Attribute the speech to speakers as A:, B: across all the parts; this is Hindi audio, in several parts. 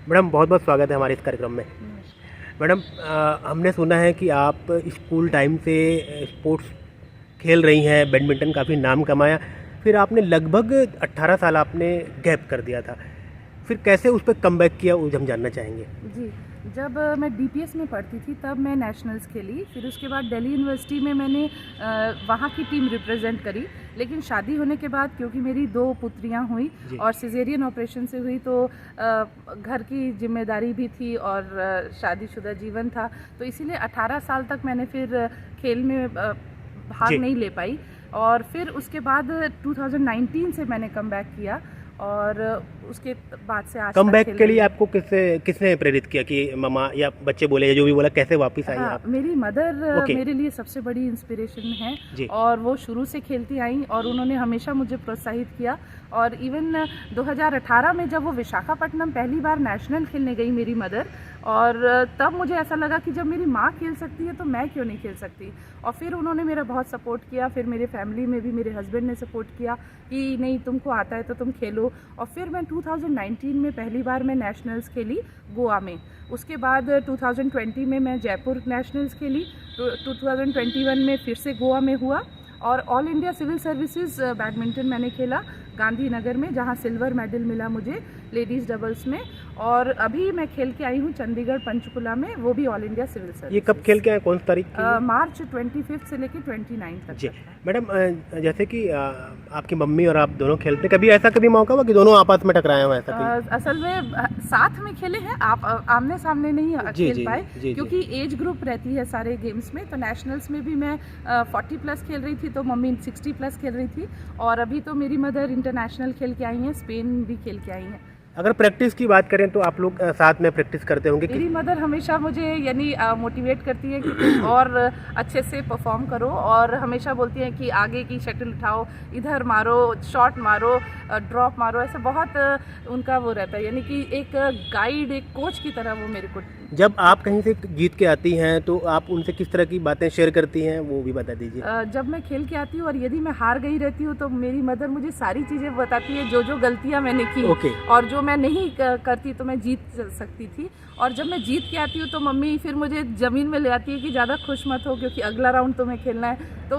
A: मैडम बहुत बहुत स्वागत है हमारे इस कार्यक्रम में। मैडम हमने सुना है कि आप स्कूल टाइम से स्पोर्ट्स खेल रही हैं, बैडमिंटन काफ़ी नाम कमाया, फिर आपने लगभग 18 साल आपने गैप कर दिया था, फिर कैसे उस पर कमबैक किया वो हम जानना चाहेंगे।
B: जी, जब मैं डीपीएस में पढ़ती थी तब मैं नेशनल्स खेली, फिर उसके बाद दिल्ली यूनिवर्सिटी में मैंने वहाँ की टीम रिप्रेजेंट करी। लेकिन शादी होने के बाद क्योंकि मेरी 2 पुत्रियाँ हुई और सिजेरियन ऑपरेशन से हुई, तो घर की जिम्मेदारी भी थी और शादीशुदा जीवन था, तो इसीलिए 18 साल तक मैंने फिर खेल में भाग नहीं ले पाई। और फिर उसके बाद 2019 से मैंने कम बैक किया और उसके बाद से आज
A: कमबैक के लिए आपको किसने प्रेरित किया कि मामा या बच्चे बोले या जो भी बोला, कैसे वापस आई आप?
B: मेरी मदर मेरे लिए सबसे बड़ी इंस्पिरेशन है और वो शुरू से खेलती आई और उन्होंने हमेशा मुझे प्रोत्साहित किया। और इवन 2018 में जब वो विशाखापट्टनम पहली बार नेशनल खेलने गई मेरी मदर, और तब मुझे ऐसा लगा कि जब मेरी माँ खेल सकती है तो मैं क्यों नहीं खेल सकती। और फिर उन्होंने मेरा बहुत सपोर्ट किया, फिर मेरे फैमिली में भी मेरे हस्बैंड ने सपोर्ट किया कि नहीं तुमको आता है तो तुम खेलो। और फिर मैं 2019 में पहली बार मैं नेशनल्स खेली गोवा में। उसके बाद 2020 में मैं जयपुर नेशनल्स खेली, 2021 में फिर से गोवा में हुआ। और all India civil services badminton मैंने खेला गांधीनगर में, जहां सिल्वर मेडल मिला मुझे लेडीज़ डबल्स में। और अभी मैं खेल के आई हूँ चंडीगढ़ पंचकुला में, वो भी ऑल इंडिया सिविल सर्विस।
A: ये कब खेल के आए, कौन सी तारीख की?
B: मार्च 25 से लेकर 29 तक।
A: जी मैडम, जैसे कि आपकी मम्मी और आप दोनों खेलते, कभी ऐसा कभी मौका हुआ कि दोनों आपस में टकराए हो? ऐसा
B: असल में साथ में खेले हैं, आप आमने सामने नहीं खेल पाए क्योंकि एज ग्रुप रहती है सारे गेम्स में। तो नेशनल्स में भी मैं 40 प्लस खेल रही थी तो मम्मी 60 प्लस खेल रही थी, और अभी तो मेरी मदर इंटरनेशनल खेल के आई हैं, स्पेन भी खेल के आई हैं।
A: अगर प्रैक्टिस की बात करें तो आप लोग साथ में प्रैक्टिस करते होंगे?
B: मेरी मदर हमेशा मुझे यानी मोटिवेट करती है कि तुम और अच्छे से परफॉर्म करो, और हमेशा बोलती हैं कि आगे की शटल उठाओ, इधर मारो, शॉट मारो, ड्रॉप मारो, ऐसे बहुत उनका वो रहता है, यानी कि एक गाइड, एक कोच की तरह वो मेरे को।
A: जब आप कहीं से जीत के आती हैं तो आप उनसे किस तरह की बातें शेयर करती हैं, वो भी बता दीजिए।
B: जब मैं खेल के आती हूँ और यदि मैं हार गई रहती हूँ तो मेरी मदर मुझे सारी चीज़ें बताती है, जो गलतियाँ मैंने की और जो मैं नहीं करती तो मैं जीत सकती थी। और जब मैं जीत के आती हूँ तो मम्मी फिर मुझे ज़मीन में ले आती है कि ज़्यादा खुश मत हो क्योंकि अगला राउंड तुम्हें खेलना है। तो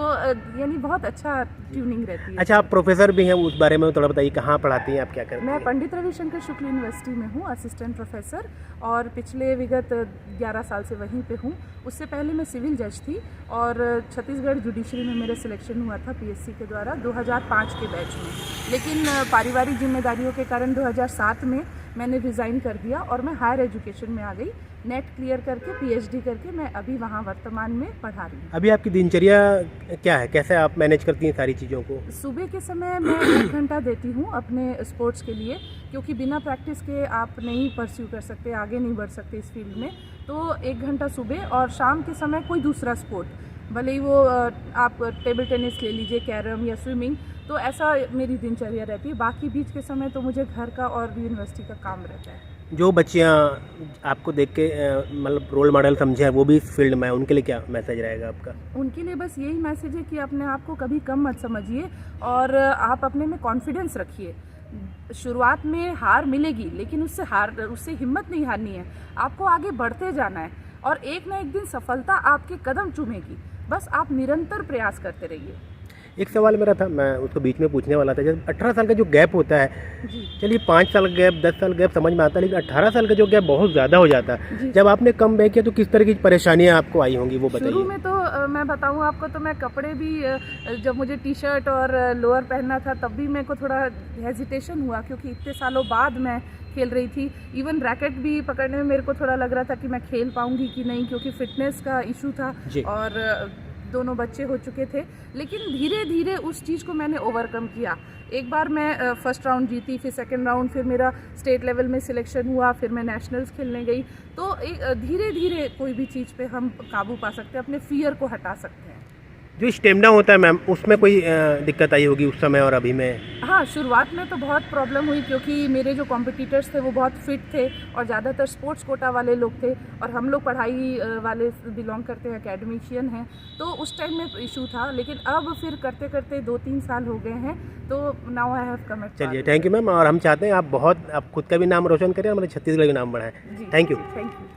B: यानी बहुत अच्छा ट्यूनिंग रहती है।
A: अच्छा, आप प्रोफेसर भी हैं, उस बारे में थोड़ा बताइए, कहाँ पढ़ाती हैं आप, क्या करती हैं?
B: मैं पंडित रविशंकर शुक्ल यूनिवर्सिटी में हूँ असिस्टेंट प्रोफेसर, और पिछले विगत 11 साल से वहीं पे हूँ। उससे पहले मैं सिविल जज थी और छत्तीसगढ़ जुडिशरी में मेरा सिलेक्शन हुआ था पीएससी के द्वारा 2005 के बैच में। लेकिन पारिवारिक जिम्मेदारियों के कारण 2007 में मैंने रिज़ाइन कर दिया और मैं हायर एजुकेशन में आ गई। नेट क्लियर करके पीएचडी करके मैं अभी वहाँ वर्तमान में पढ़ा रही हूँ।
A: अभी आपकी दिनचर्या क्या है, कैसे आप मैनेज करती हैं सारी चीज़ों को?
B: सुबह के समय मैं 1 घंटा देती हूँ अपने स्पोर्ट्स के लिए, क्योंकि बिना प्रैक्टिस के आप नहीं परस्यू कर सकते, आगे नहीं बढ़ सकते इस फील्ड में। तो 1 घंटा सुबह, और शाम के समय कोई दूसरा स्पोर्ट, भले ही वो आप टेबल टेनिस ले लीजिए, कैरम या स्विमिंग, तो ऐसा मेरी दिनचर्या रहती है। बाकी बीच के समय तो मुझे घर का और यूनिवर्सिटी का काम रहता है।
A: जो बच्चियाँ आपको देख के मतलब रोल मॉडल समझे हैं वो भी इस फील्ड में, उनके लिए क्या मैसेज रहेगा आपका?
B: उनके लिए बस यही मैसेज है कि अपने आप को कभी कम मत समझिए और आप अपने में कॉन्फिडेंस रखिए। शुरुआत में हार मिलेगी लेकिन उससे हिम्मत नहीं हारनी है, आपको आगे बढ़ते जाना है और एक ना एक दिन सफलता आपके कदम चूमेगी। बस आप निरंतर प्रयास करते रहिए।
A: एक सवाल मेरा था, मैं उसको बीच में पूछने वाला था। जब 18 साल का जो गैप होता है, चलिए 5 साल गैप, 10 साल गैप समझ में आता है, लेकिन 18 साल का जो गैप बहुत ज़्यादा हो जाता है। जब आपने कम बैक किया तो किस तरह की परेशानियां आपको आई होंगी, वो बताइए।
B: शुरू में तो मैं बताऊं आपको, तो मैं कपड़े भी, जब मुझे टी शर्ट और लोअर पहनना था तब भी मेरे को थोड़ा हेजिटेशन हुआ, क्योंकि इतने सालों बाद मैं खेल रही थी। इवन रैकेट भी पकड़ने में मेरे को थोड़ा लग रहा था कि मैं खेल पाऊंगी कि नहीं, क्योंकि फिटनेस का इशू था और 2 बच्चे हो चुके थे। लेकिन धीरे धीरे उस चीज़ को मैंने ओवरकम किया। एक बार मैं फर्स्ट राउंड जीती, फिर सेकंड राउंड, फिर मेरा स्टेट लेवल में सिलेक्शन हुआ, फिर मैं नेशनल्स खेलने गई। तो धीरे धीरे कोई भी चीज़ पे हम काबू पा सकते हैं, अपने फियर को हटा सकते हैं।
A: जो स्टेमिना होता है मैम, उसमें कोई दिक्कत आई होगी उस समय और अभी में?
B: हाँ, शुरुआत में तो बहुत प्रॉब्लम हुई क्योंकि मेरे जो कॉम्पिटिटर्स थे वो बहुत फिट थे और ज़्यादातर स्पोर्ट्स कोटा वाले लोग थे और हम लोग पढ़ाई वाले बिलोंग करते हैं, एकेडमिशियन हैं, तो उस टाइम में इशू था। लेकिन अब फिर करते करते 2-3 साल हो गए हैं, तो नाउ आई हैव कम।
A: चलिए, थैंक यू मैम। और हम चाहते हैं आप खुद का भी नाम रोशन करें और हमारे छत्तीसगढ़ का नाम बढ़ाएं। Thank you.
B: Thank you.